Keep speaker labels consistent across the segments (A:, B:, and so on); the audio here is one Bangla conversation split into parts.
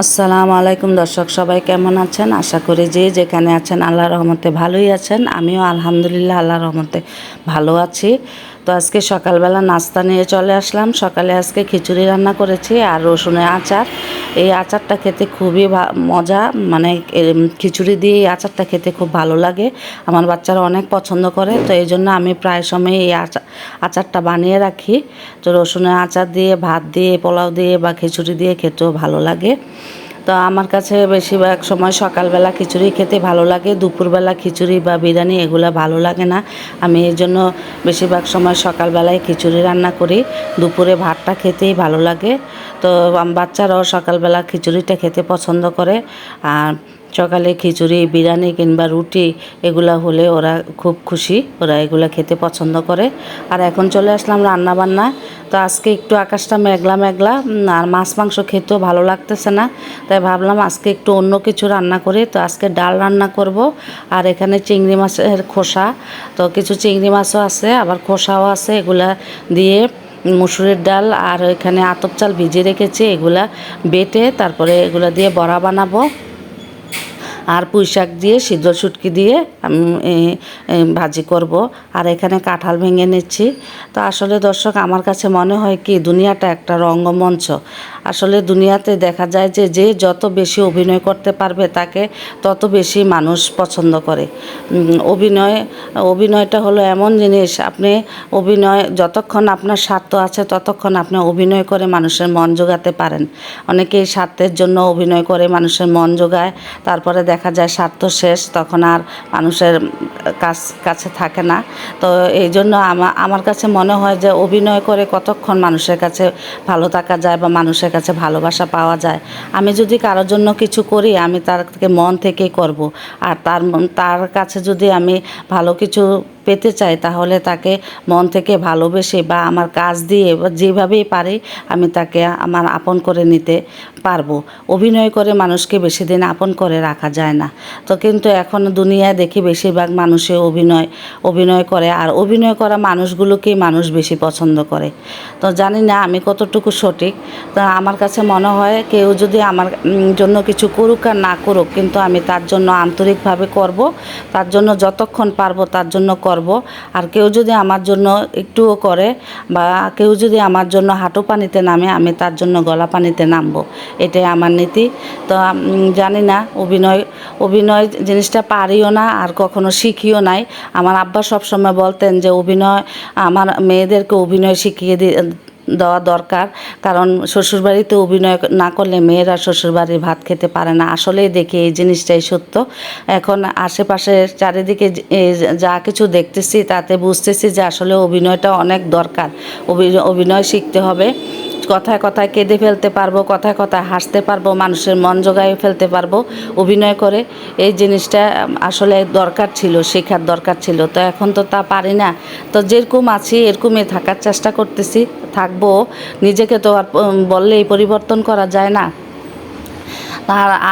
A: আসসালামু আলাইকুম দর্শক, সবাই কেমন আছেন? আশা করি যে যেখানে আছেন আল্লাহর রহমতে ভালোই আছেন। আমিও আলহামদুলিল্লাহ আল্লাহর রহমতে ভালো আছি। তো আজকে সকালবেলা নাস্তা নিয়ে চলে আসলাম। সকালে আজকে খিচুড়ি রান্না করেছি আর রসুনের আচার। এই আচারটা খেতে খুবই মজা, মানে খিচুড়ি দিয়ে এই আচারটা খেতে খুব ভালো লাগে। আমার বাচ্চারা অনেক পছন্দ করে, তো এই জন্য আমি প্রায় সময় এই আচারটা বানিয়ে রাখি। তো রসুনের আচার দিয়ে ভাত দিয়ে পোলাও দিয়ে বা খিচুড়ি দিয়ে খেতেও ভালো লাগে। তো আমার কাছে বেশিরভাগ সময় সকালবেলা খিচুড়ি খেতে ভালো লাগে, দুপুরবেলা খিচুড়ি বা বিরিয়ানি এগুলো ভালো লাগে না। আমি এই জন্য বেশিরভাগ সময় সকালবেলায় খিচুড়ি রান্না করি, দুপুরে ভাতটা খেতেই ভালো লাগে। তো বাচ্চারাও সকালবেলা খিচুড়িটা খেতে পছন্দ করে। আর সকালে খিচুড়ি বিরিয়ানি কিংবা রুটি এগুলা হলে ওরা খুব খুশি, ওরা এগুলো খেতে পছন্দ করে। আর এখন চলে আসলাম রান্না বান্না। তো আজকে একটু আকাশটা মেঘলা মেঘলা, আর মাছ মাংস খেতেও ভালো লাগতেছে না, তাই ভাবলাম আজকে একটু অন্য কিছু রান্না করি। তো আজকে ডাল রান্না করব। আর এখানে চিংড়ি মাছের খোসা, তো কিছু চিংড়ি মাছও আছে আবার খোসাও আছে, এগুলা দিয়ে মুসুরির ডাল আর এখানে আতপ চাল ভিজিয়ে রেখেছি, এগুলা বেটে তারপরে এগুলা দিয়ে বড়া বানাবো। আর পুঁই শাক দিয়ে সিদ্ধ শুটকি দিয়ে আমি ভাজি করব। আর এখানে কাঁঠাল ভেঙে নিচ্ছি। তো আসলে দর্শক, আমার কাছে মনে হয় কি দুনিয়াটা একটা রঙ্গমঞ্চ। আসলে দুনিয়াতে দেখা যায় যে যে যত বেশি অভিনয় করতে পারবে তাকে তত বেশি মানুষ পছন্দ করে। অভিনয়টা হলো এমন জিনিস, আপনি অভিনয় যতক্ষণ আপনার স্বার্থ আছে ততক্ষণ আপনি অভিনয় করে মানুষের মন জোগাতে পারেন। অনেকেই স্বার্থের জন্য অভিনয় করে মানুষের মন জোগায়, তারপরে দেখা যায় স্বার্থ শেষ, তখন আর মানুষের কাছে থাকে না। তো এই জন্য আমার কাছে মনে হয় যে অভিনয় করে কতক্ষণ মানুষের কাছে ভালো থাকা যায় বা মানুষের কাছে ভালোবাসা পাওয়া যায়। আমি যদি কারোর জন্য কিছু করি আমি তাকে মন থেকেই করব। আর তার কাছে যদি আমি ভালো কিছু পেতে চাই তাহলে তাকে মন থেকে ভালোবেসে বা আমার কাজ দিয়ে বা যেভাবেই পারি আমি তাকে আমার আপন করে নিতে পারবো। অভিনয় করে মানুষকে বেশি দিন আপন করে রাখা যায় না। তো কিন্তু এখন দুনিয়ায় দেখি বেশিরভাগ মানুষই অভিনয় করে, আর অভিনয় করা মানুষগুলোকেই মানুষ বেশি পছন্দ করে। তো জানি না আমি কতটুকু সঠিক। তো আমার কাছে মনে হয় কেউ যদি আমার জন্য কিছু করুক আর না করুক, কিন্তু আমি তার জন্য আন্তরিকভাবে করব, তার জন্য যতক্ষণ পারবো তার জন্য করব। আর কেউ যদি আমার জন্য একটুও করে বা কেউ যদি আমার জন্য হাঁটু পানিতে নামে আমি তার জন্য গলা পানিতে নামবো, এটাই আমার নীতি। তো জানি না অভিনয় জিনিসটা পারিও না আর কখনো শিখিও নাই। আমার আব্বা সবসময় বলতেন যে আমার মেয়েদেরকে অভিনয় শিখিয়ে দেওয়া দরকার, কারণ শ্বশুরবাড়িতে অভিনয় না করলে মেয়েরা শ্বশুরবাড়ির ভাত খেতে পারে না। আসলেই দেখি এই জিনিসটাই সত্য। এখন আশেপাশে চারিদিকে যা কিছু দেখতেছি তাতে বুঝতেছি যে আসলে অভিনয়টা অনেক দরকার। অভিনয় শিখতে হবে। কথায় কথায় কেঁদে ফেলতে পারবো, কথায় কথায় হাসতে পারবো, মানুষের মন জোগায় ফেলতে পারবো অভিনয় করে। এই জিনিসটা আসলে দরকার ছিল, শেখার দরকার ছিল। তো এখন তো তা পারি না। তো যেরকম আছি এরকমই থাকার চেষ্টা করতেছি, থাকবো। নিজেকে তো আর বললেই পরিবর্তন করা যায় না।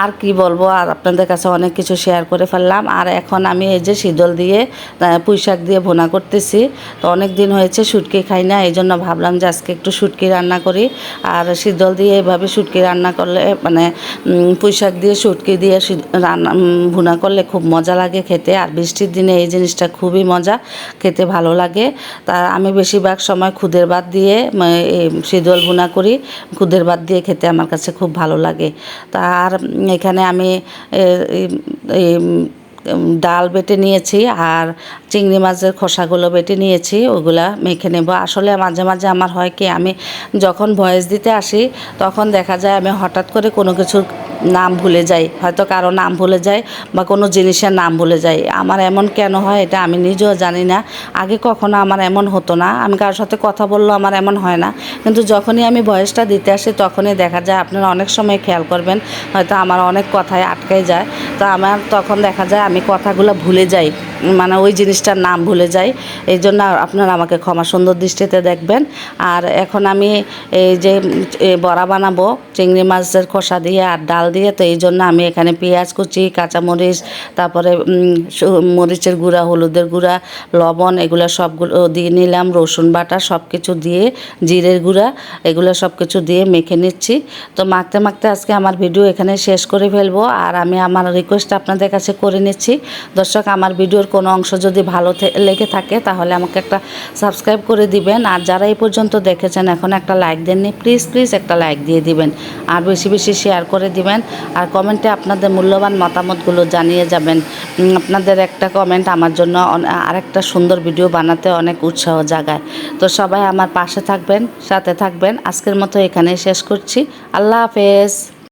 A: আর কি বলবো, আর আপনাদের কাছে অনেক কিছু শেয়ার করে ফেললাম। আর এখন আমি এই যে শীতল দিয়ে পুঁই শাক দিয়ে ভুনা করতেছি। তো অনেক দিন হয়েছে শুটকি খাই না, এই জন্য ভাবলাম যে আজকে একটু শুটকি রান্না করি। আর শীতল দিয়ে এভাবে শুটকি রান্না করলে, মানে পুঁই শাক দিয়ে শুটকি দিয়ে রান্না ভুনা করলে খুব মজা লাগে খেতে। আর বৃষ্টির দিনে এই জিনিসটা খুবই মজা, খেতে ভালো লাগে। তা আমি বেশিরভাগ সময় খুদের ভাত দিয়ে এই শীতল ভুনা করি। খুদের ভাত দিয়ে খেতে আমার কাছে খুব ভালো লাগে। আর এখানে আমি ডাল বেটে নিয়েছি আর চিংড়ি মাছের খোসাগুলো বেটে নিয়েছি, ওগুলা মেখে নেব। আসলে মাঝে মাঝে আমার হয় কি, আমি যখন ভয়েস দিতে আসি তখন দেখা যায় আমি হঠাৎ করে কোনো কিছুর নাম ভুলে যাই, হয়তো কারো নাম ভুলে যাই বা কোনো জিনিসের নাম ভুলে যাই। আমার এমন কেন হয় এটা আমি নিজেও জানি না। আগে কখনো আমার এমন হতো না, আমি কারোর সাথে কথা বললেও আমার এমন হয় না। কিন্তু যখনই আমি ভয়েসটা দিতে আসি তখনই দেখা যায়, আপনারা অনেক সময় খেয়াল করবেন হয়তো আমার অনেক কথায় আটকে যায়। তো আমার তখন দেখা যায় আমি কথাগুলো ভুলে যাই। মানে ওই জিনিসটার নাম ভুলে যাই। এই জন্য আপনারা আমাকে ক্ষমা সুন্দর দৃষ্টিতে দেখবেন। আর এখন আমি এই যে বড়া বানাবো চিংড়ি মাছের খোসা দিয়ে আর ডাল দিয়ে, তো এই জন্য আমি এখানে পেঁয়াজ কুচি, কাঁচামরিচ, তারপরে মরিচের গুঁড়া, হলুদের গুঁড়া, লবণ এগুলো সবগুলো দিয়ে নিলাম, রসুন বাটা সব কিছু দিয়ে, জিরের গুঁড়া এগুলো সব কিছু দিয়ে মেখে নিচ্ছি। তো মাখতে মাখতে আজকে আমার ভিডিও এখানে শেষ করে ফেলবো। আর আমি আমার রিকোয়েস্ট আপনাদের কাছে করে নিচ্ছি, দর্শক আমার ভিডিওর কোনো অংশ যদি ভালো লেগে থাকে তাহলে আমাকে একটা সাবস্ক্রাইব করে দিবেন। আর যারা এই পর্যন্ত দেখেছেন এখন একটা লাইক দেননি, প্লিজ প্লিজ একটা লাইক দিয়ে দিবেন, আর বেশি বেশি শেয়ার করে দিবেন। আর কমেন্টে আপনাদের মূল্যবান মতামতগুলো জানিয়ে যাবেন। আপনাদের একটা কমেন্ট আমার জন্য আরেকটা সুন্দর ভিডিও বানাতে অনেক উৎসাহ জাগায়। তো সবাই আমার পাশে থাকবেন, সাথে থাকবেন। আজকের মতো এখানেই শেষ করছি। আল্লাহ হাফেজ।